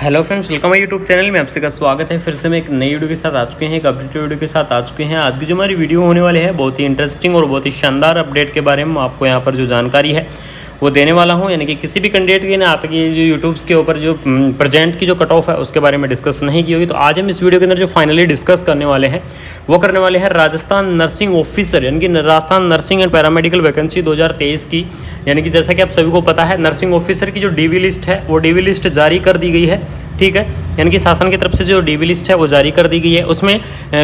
Hello friends, welcome है YouTube channel में। आपसे का स्वागत है। फिर से मैं एक नई वीडियो के साथ आ चुके हैं, एक अपडेट वीडियो के साथ आ चुके हैं। आज की जो हमारी वीडियो होने वाली है बहुत ही इंटरेस्टिंग और बहुत ही शानदार अपडेट के बारे में आपको यहाँ पर जो जानकारी है वो देने वाला हूँ। यानी कि किसी भी कैंडिडेट की ना आपकी जो यूट्यूब्स के ऊपर जो प्रेजेंट की जो कट ऑफ है उसके बारे में डिस्कस नहीं की होगी। तो आज हम इस वीडियो के अंदर जो फाइनली डिस्कस करने वाले हैं वो करने वाले हैं राजस्थान नर्सिंग ऑफिसर यानी कि Rajasthan nursing and paramedical vacancy 2023 की। यानी कि जैसा कि आप सभी को पता है, नर्सिंग ऑफिसर की जो डीवी लिस्ट है वो डीवी लिस्ट जारी कर दी गई है। ठीक है, यानी कि शासन की तरफ से जो डीवी लिस्ट है वो जारी कर दी गई है। उसमें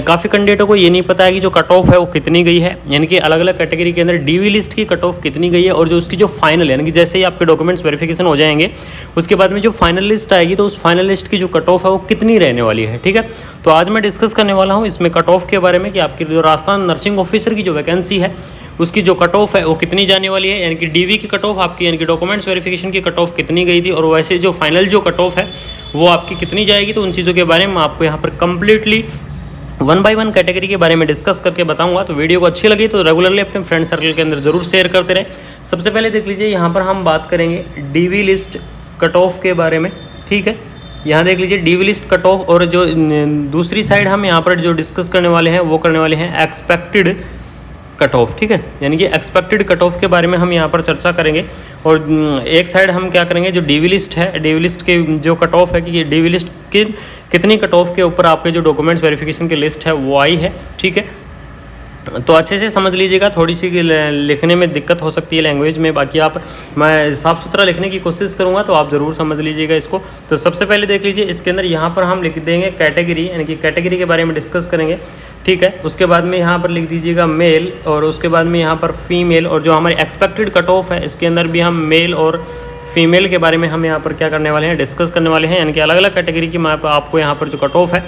काफ़ी कैंडिडेटों को ये नहीं पता है कि जो कट ऑफ है वो कितनी गई है, यानी कि अलग अलग कैटेगरी के अंदर डीवी लिस्ट की कट ऑफ कितनी गई है और जो उसकी जो फाइनल यानी कि जैसे ही आपके डॉक्यूमेंट्स वेरिफिकेशन हो जाएंगे उसके बाद में जो फाइनल लिस्ट आएगी तो उस फाइनल लिस्ट की जो कट ऑफ है वो कितनी रहने वाली है। ठीक है, तो आज मैं डिस्कस करने वाला हूँ इसमें कट ऑफ के बारे में कि आपकी जो राजस्थान नर्सिंग ऑफिसर की जो वैकेंसी है उसकी जो कट ऑफ है वो कितनी जाने वाली है, यानी कि डीवी की कट ऑफ आपकी यानी कि डॉक्यूमेंट्स वेरिफिकेशन की कट ऑफ कितनी गई थी और वैसे जो फाइनल जो कट ऑफ है वो आपकी कितनी जाएगी। तो उन चीज़ों के बारे में आपको यहाँ पर कंप्लीटली 1 बाय 1 कैटेगरी के बारे में डिस्कस करके बताऊंगा। तो वीडियो को अच्छी लगी तो रेगुलरली अपने फ्रेंड सर्कल के अंदर जरूर शेयर करते रहे। सबसे पहले देख लीजिए, यहाँ पर हम बात करेंगे डीवी लिस्ट कट ऑफ के बारे में। ठीक है, यहाँ देख लीजिए डीवी लिस्ट कट ऑफ, और जो दूसरी साइड हम यहाँ पर जो डिस्कस करने वाले हैं वो करने वाले हैं एक्सपेक्टेड कट ऑफ। ठीक है, यानी कि एक्सपेक्टेड कट ऑफ के बारे में हम यहाँ पर चर्चा करेंगे। और एक साइड हम क्या करेंगे, जो डीवी लिस्ट है, डीवी लिस्ट के जो कट ऑफ है कि डीवी लिस्ट की कितनी कट ऑफ के ऊपर आपके जो डॉक्यूमेंट्स वेरिफिकेशन की लिस्ट है वो आई है। ठीक है, तो अच्छे से समझ लीजिएगा, थोड़ी सी लिखने में दिक्कत हो सकती है लैंग्वेज में, बाकी आप मैं साफ़ सुथरा लिखने की कोशिश करूँगा तो आप ज़रूर समझ लीजिएगा इसको। तो सबसे पहले देख लीजिए, इसके अंदर यहाँ पर हम लिख देंगे कैटेगरी, यानी कि कैटेगरी के बारे में डिस्कस करेंगे। ठीक है, उसके बाद में यहाँ पर लिख दीजिएगा मेल, और उसके बाद में यहाँ पर फीमेल, और जो हमारी एक्सपेक्टेड कट ऑफ है इसके अंदर भी हम मेल और फीमेल के बारे में हम यहाँ पर क्या करने वाले हैं, डिस्कस करने वाले हैं। यानी कि अलग अलग कैटेगरी की मैं आपको यहाँ पर जो कट ऑफ है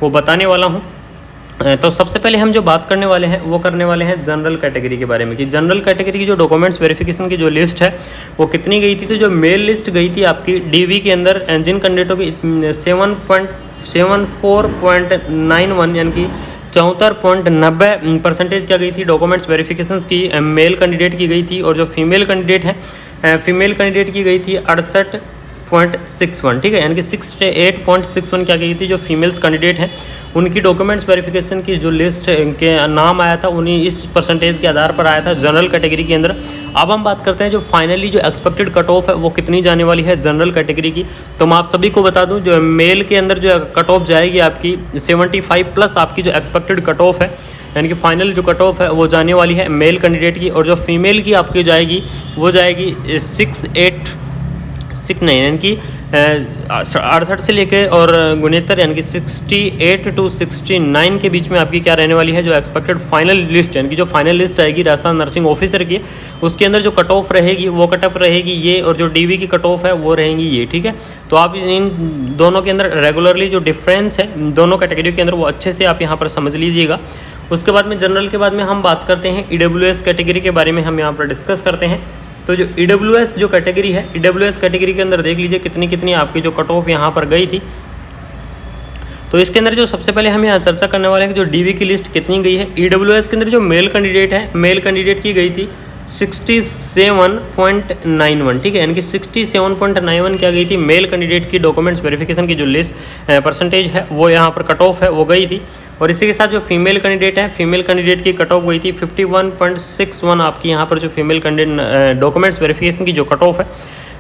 वो बताने वाला हूँ। तो सबसे पहले हम जो बात करने वाले हैं वो करने वाले हैं जनरल कैटेगरी के बारे में कि जनरल कैटेगरी की जो डॉक्यूमेंट्स वेरिफिकेशन की जो लिस्ट है वो कितनी गई थी। तो जो मेल लिस्ट गई थी आपकी डीवी के अंदर, जिन कैंडिडेटों की 74.91 यानी कि 74.90% क्या गई थी डॉक्यूमेंट्स वेरिफिकेशन की मेल कैंडिडेट की गई थी, और जो फीमेल कैंडिडेट है फीमेल कैंडिडेट की गई थी 68.61। ठीक है, यानी कि 68.61 क्या गई थी जो फीमेल्स कैंडिडेट हैं उनकी डॉक्यूमेंट्स वेरिफिकेशन की जो लिस्ट के नाम आया था उन्हीं इस परसेंटेज के आधार पर आया था जनरल कैटेगरी के अंदर। अब हम बात करते हैं जो फाइनली जो एक्सपेक्टेड कट ऑफ है वो कितनी जाने वाली है जनरल कैटेगरी की। तो मैं आप सभी को बता दूं, जो मेल के अंदर जो कट ऑफ जाएगी आपकी 75 प्लस आपकी जो एक्सपेक्टेड कट ऑफ है, यानी कि फाइनल जो कट ऑफ है वो जाने वाली है मेल कैंडिडेट की, और जो फीमेल की आपकी जाएगी वो जाएगी 68 यानी कि 68 से लेकर और 69 यानी कि 68 to 69 के बीच में आपकी क्या रहने वाली है जो एक्सपेक्टेड फाइनल लिस्ट, यानी कि जो फाइनल लिस्ट आएगी राजस्थान नर्सिंग ऑफिसर की उसके अंदर जो कट ऑफ रहेगी वो कट ऑफ रहेगी ये, और जो डीवी की कट ऑफ है वो रहेंगी ये। ठीक है, तो आप इन दोनों के अंदर रेगुलरली जो डिफरेंस है दोनों कैटेगरी के अंदर वो अच्छे से आप यहाँ पर समझ लीजिएगा। उसके बाद में जनरल के बाद में हम बात करते हैं EWS कैटेगरी के बारे में हम यहाँ पर डिस्कस करते हैं। तो जो EWS जो कैटेगरी है, EWS कैटेगरी के अंदर देख लीजिए कितनी कितनी आपकी जो कट ऑफ यहाँ पर गई थी। तो इसके अंदर जो सबसे पहले हम यहाँ चर्चा करने वाले हैं कि जो डीवी की लिस्ट कितनी गई है। EWS के अंदर जो मेल कैंडिडेट है, मेल कैंडिडेट की गई थी 67.91। ठीक है, यानी कि 67.91 क्या गई थी मेल कैंडिडेट की डॉक्यूमेंट्स वेरिफिकेशन की जो लिस्ट परसेंटेज है वो यहाँ पर कट ऑफ है वो गई थी। और इसी के साथ जो फीमेल कैंडिडेट है, फीमेल कैंडिडेट की कट ऑफ गई थी 51.61 आपकी यहाँ पर जो फीमेल कैंडिडेट डॉक्यूमेंट्स वेरिफिकेशन की जो कट ऑफ है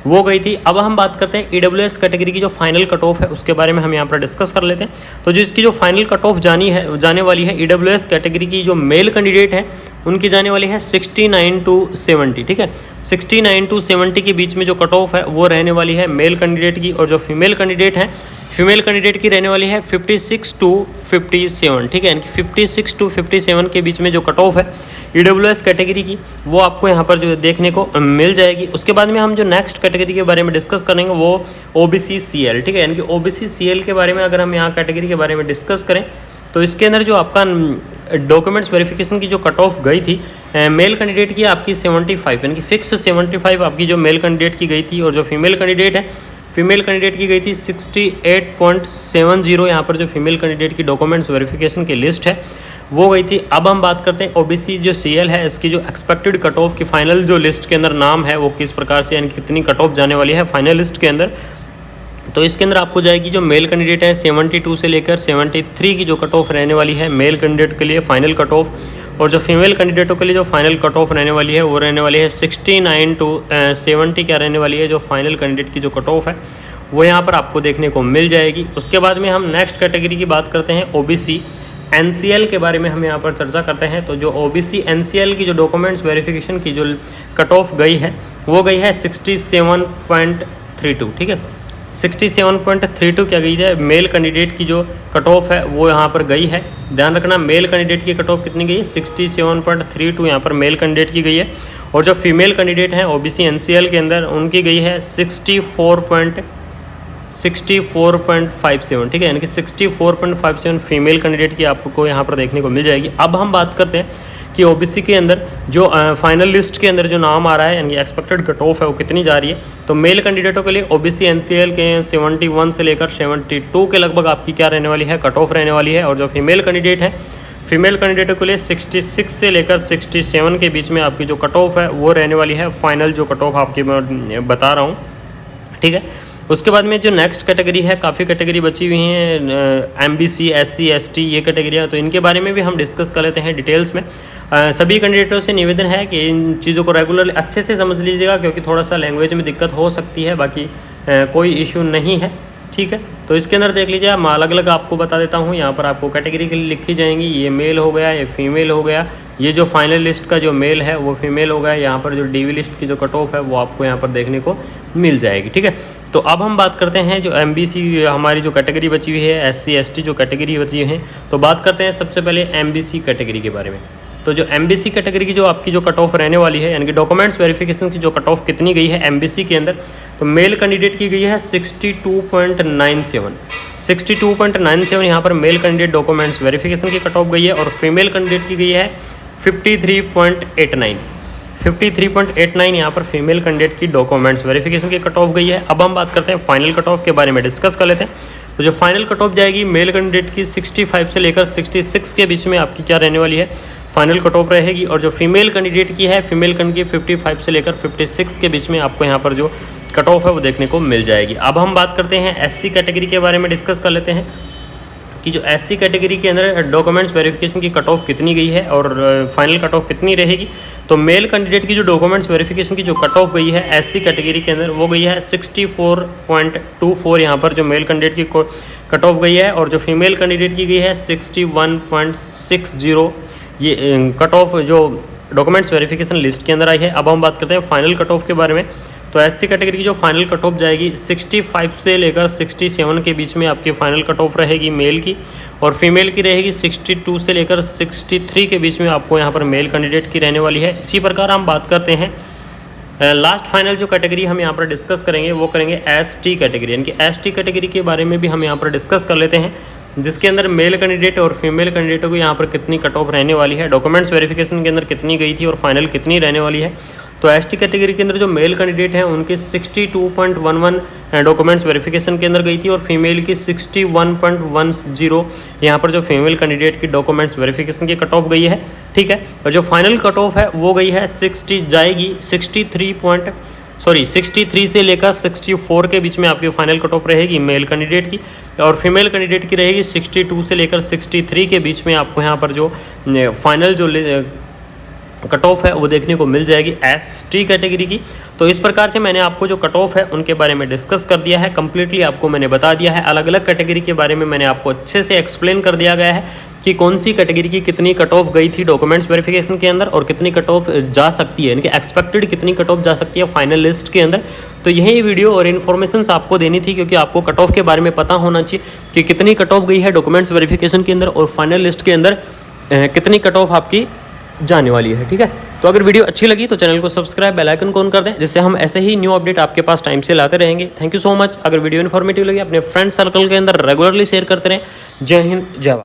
वो गई थी। अब हम बात करते हैं EWS कैटेगरी की जो फाइनल कट ऑफ है उसके बारे में हम यहाँ पर डिस्कस कर लेते हैं। तो जो इसकी जो फाइनल कट ऑफ जाने वाली है EWS कैटेगरी की जो मेल कैंडिडेट है उनकी जाने वाली है 69 to 70। ठीक है, 69 to 70 के बीच में जो कट ऑफ है वो रहने वाली है मेल कैंडिडेट की, और जो फीमेल कैंडिडेट है फीमेल कैंडिडेट की रहने वाली है 56 to 57। ठीक है, यानी कि 56 to 57 के बीच में जो कट ऑफ है EWS कैटेगरी की वो आपको यहाँ पर जो देखने को मिल जाएगी। उसके बाद में हम जो नेक्स्ट कैटेगरी के बारे में डिस्कस करेंगे वो OBC CL। ठीक है, यानी कि OBC CL के बारे में अगर हम यहाँ कैटेगरी के बारे में डिस्कस करें तो इसके अंदर जो आपका डॉक्यूमेंट्स वेरिफिकेशन की जो कट ऑफ गई थी मेल कैंडिडेट की आपकी 75 यानी कि फिक्स 75 आपकी जो मेल कैंडिडेट की गई थी, और जो फीमेल कैंडिडेट है फीमेल कैंडिडेट की गई थी 68.70 यहाँ पर जो फीमेल कैंडिडेट की डॉक्यूमेंट्स वेरिफिकेशन की लिस्ट है वो गई थी। अब हम बात करते हैं OBC जो CL है इसकी जो एक्सपेक्टेड कट ऑफ की फाइनल जो लिस्ट के अंदर नाम है वो किस प्रकार से यानी कितनी कट ऑफ जाने वाली है फाइनल लिस्ट के अंदर। तो इसके अंदर आपको जाएगी जो मेल कैंडिडेट है 72 से लेकर 73 की जो कट ऑफ रहने वाली है मेल कैंडिडेट के लिए फाइनल कट ऑफ, और जो फीमेल कैंडिडेटों के लिए जो फाइनल कट ऑफ रहने वाली है वो रहने वाली है 69 टू 70 क्या रहने वाली है जो फाइनल कैंडिडेट की जो कट ऑफ है वो यहाँ पर आपको देखने को मिल जाएगी। उसके बाद में हम नेक्स्ट कैटेगरी की बात करते हैं ओबीसी एनसीएल के बारे में हम यहाँ पर चर्चा करते हैं। तो जो ओबीसी एनसीएल की जो डॉक्यूमेंट्स वेरिफिकेशन की जो कट ऑफ गई है वो गई है 67.32, ठीक है 67.32 क्या गई है मेल कैंडिडेट की जो कट ऑफ है वो यहाँ पर गई है। ध्यान रखना मेल कैंडिडेट की कट ऑफ कितनी गई है 67.32 यहाँ पर मेल कैंडिडेट की गई है, और जो फीमेल कैंडिडेट हैं ओबीसी एनसीएल के अंदर उनकी गई है 64.57, ठीक है, यानी कि 64.57 फीमेल कैंडिडेट की आपको यहाँ पर देखने को मिल जाएगी। अब हम बात करते हैं कि ओबीसी के अंदर जो फाइनल लिस्ट के अंदर जो नाम आ रहा है यानी कि एक्सपेक्टेड कट ऑफ है वो कितनी जा रही है। तो मेल कैंडिडेटों के लिए ओबीसी एनसीएल के 71 से लेकर 72 के लगभग आपकी क्या रहने वाली है कट ऑफ रहने वाली है, और जो फीमेल कैंडिडेट है फीमेल कैंडिडेटों के लिए 66 से लेकर 67 के बीच में आपकी जो कट ऑफ है वो रहने वाली है, फाइनल जो कट ऑफ आपकी मैं बता रहा हूँ, ठीक है। उसके बाद में जो नेक्स्ट कैटेगरी है काफ़ी कैटेगरी बची हुई हैं एमबीसी एससी एसटी ये कैटेगरियाँ, तो इनके बारे में भी हम डिस्कस कर लेते हैं डिटेल्स में। सभी कैंडिडेटों से निवेदन है कि इन चीज़ों को रेगुलर अच्छे से समझ लीजिएगा क्योंकि थोड़ा सा लैंग्वेज में दिक्कत हो सकती है, बाकी कोई इशू नहीं है, ठीक है। तो इसके अंदर देख लीजिए मैं अलग अलग आपको बता देता हूँ। यहाँ पर आपको कैटेगरी के लिए लिखी जाएंगी, ये मेल हो गया, ये फीमेल हो गया, ये जो फाइनल लिस्ट का जो मेल है वो फीमेल हो गया, यहाँ पर जो डीवी लिस्ट की जो कट ऑफ है वो आपको यहाँ पर देखने को मिल जाएगी, ठीक है। तो अब हम बात करते हैं जो एमबीसी हमारी जो कैटेगरी बची हुई है एससी एसटी जो कैटेगरी बची हुई है, तो बात करते हैं सबसे पहले एमबीसी कैटेगरी के बारे में। तो जो एमबीसी कैटेगरी की जो आपकी जो कट ऑफ रहने वाली है यानी कि डॉक्यूमेंट्स वेरिफिकेशन की जो कट ऑफ कितनी गई है एमबीसी के अंदर, तो मेल कैंडिडेट की गई है 62.97 यहाँ पर मेल कैंडिडेट डॉक्यूमेंट्स वेरिफिकेशन की कट ऑफ गई है, और फीमेल कैंडिडेट की गई है 53.89 यहाँ पर फीमेल कैंडिडेट की डॉक्यूमेंट्स वेरिफिकेशन की कट ऑफ गई है। अब हम बात करते हैं फाइनल कट ऑफ के बारे में डिस्कस कर लेते हैं। तो जो फाइनल कट ऑफ जाएगी मेल कैंडिडेट की 65 से लेकर 66 के बीच में आपकी क्या रहने वाली है फाइनल कट ऑफ रहेगी, और जो फीमेल कैंडिडेट की है फीमेल कैंडिडेट 55 से लेकर 56 के बीच में आपको यहाँ पर जो कट ऑफ है वो देखने को मिल जाएगी। अब हम बात करते हैं एससी कैटेगरी के बारे में डिस्कस कर लेते हैं कि जो एससी कैटेगरी के अंदर डॉक्यूमेंट्स वेरिफिकेशन की कट ऑफ कितनी गई है और फाइनल कट ऑफ कितनी रहेगी। तो मेल कैंडिडेट की जो डॉक्यूमेंट्स वेरिफिकेशन की जो कट ऑफ गई है एससी कैटेगरी के अंदर वो गई है 64.24 यहाँ पर जो मेल कैंडिडेट की कट ऑफ गई है, और जो फीमेल कैंडिडेट की गई है 61.60 ये कट ऑफ जो डॉक्यूमेंट्स वेरिफिकेशन लिस्ट के अंदर आई है। अब हम बात करते हैं फाइनल कट ऑफ के बारे में। तो एससी कैटेगरी की जो फाइनल कट ऑफ जाएगी 65 से लेकर 67 के बीच में आपकी फाइनल कट ऑफ रहेगी मेल की, और फीमेल की रहेगी 62 से लेकर 63 के बीच में आपको यहाँ पर मेल कैंडिडेट की रहने वाली है। इसी प्रकार हम बात करते हैं लास्ट फाइनल जो कैटेगरी हम यहाँ पर डिस्कस करेंगे वो करेंगे एसटी कैटेगरी, यानी कि एसटी कैटेगरी के बारे में भी हम यहाँ पर डिस्कस कर लेते हैं, जिसके अंदर मेल कैंडिडेट और फीमेल कैंडिडेटों को यहाँ पर कितनी कट ऑफ रहने वाली है, डॉक्यूमेंट्स वेरिफिकेशन के अंदर कितनी गई थी और फाइनल कितनी रहने वाली है। तो एसटी कैटेगरी के अंदर जो मेल कैंडिडेट हैं उनकी 62.11 डॉक्यूमेंट्स वेरिफिकेशन के अंदर गई थी, और फीमेल की 61.10 यहाँ पर जो फीमेल कैंडिडेट की डॉक्यूमेंट्स वेरिफिकेशन की कट ऑफ गई है, ठीक है। और जो फाइनल कट ऑफ है वो गई है 63 से लेकर 64 के बीच में आपकी फाइनल कट ऑफ रहेगी मेल कैंडिडेट की, और फीमेल कैंडिडेट की रहेगी 62 से लेकर 63 के बीच में आपको यहाँ पर जो फाइनल जो कट ऑफ है वो देखने को मिल जाएगी एसटी कैटेगरी की। तो इस प्रकार से मैंने आपको जो कट ऑफ है उनके बारे में डिस्कस कर दिया है, कंप्लीटली आपको मैंने बता दिया है। अलग अलग कैटेगरी के बारे में मैंने आपको अच्छे से एक्सप्लेन कर दिया गया है कि कौन सी कैटेगरी की कितनी कट ऑफ गई थी डॉक्यूमेंट्स वेरिफिकेशन के अंदर और कितनी कट ऑफ जा सकती है, यानी कि एक्सपेक्टेड कितनी कट ऑफ जा सकती है फाइनल लिस्ट के अंदर। तो यही वीडियो और इन्फॉर्मेशन आपको देनी थी क्योंकि आपको कट ऑफ के बारे में पता होना चाहिए कि कितनी कट ऑफ गई है डॉक्यूमेंट्स वेरिफिकेशन के अंदर और फाइनल लिस्ट के अंदर कितनी कट ऑफ आपकी जाने वाली है, ठीक है। तो अगर वीडियो अच्छी लगी तो चैनल को सब्सक्राइब, बेल आइकन को ऑन कर दें, जिससे हम ऐसे ही न्यू अपडेट आपके पास टाइम से लाते रहेंगे। Thank you so much. अगर वीडियो इन्फॉर्मेटिव लगी अपने फ्रेंड सर्कल के अंदर रेगुलरली शेयर करते रहें। जय हिंद, जय भारत।